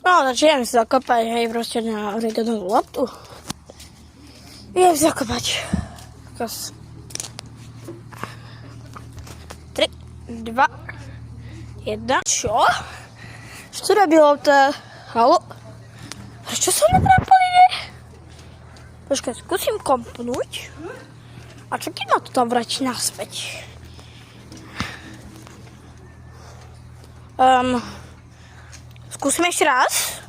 No, začínam si zakopať, hej, proste na originálnu loptu. Idem si zakopať. 3, 2, 1. Čo? Čo robí lopta? Halo? Čo sa mi trápali? Počkaj, skúsim kompnúť. A čo keď ma to tam vráti naspäť? Skúsim ešte raz.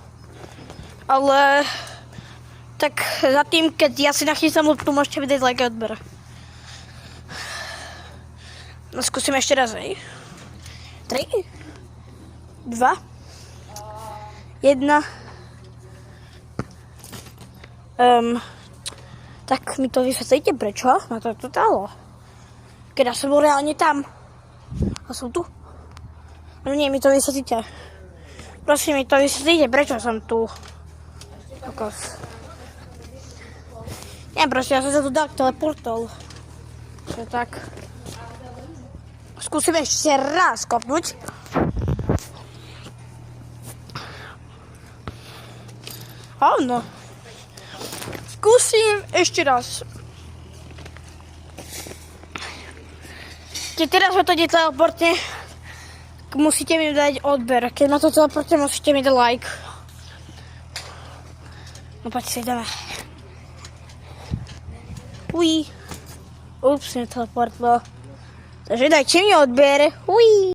Ale tak za tým, keď ja si nachystám loptu, môžete vidieť like a odber. No skúsim ešte raz, hej. 3, 2, 1. Tak mi to vysvetlíte, prečo ma to dalo. Keď ja som bol reálne tam. A som tu. No nie, mi to vysvetlíte. Prosím, mi to vysvetlíte, prečo som tu. Nie, proste, ja som sa tu dal teleportol. Čo tak. Skúsim ešte raz kopnúť. Áno. Skúsim ešte raz. Keď teraz ma to teleportne, musíte mi dať odber. Keď ma to teleportne, musíte mi dať like. No poďte si ideme. Uj. Ups, neteleportlo. Takže dajte mi odber. Uj.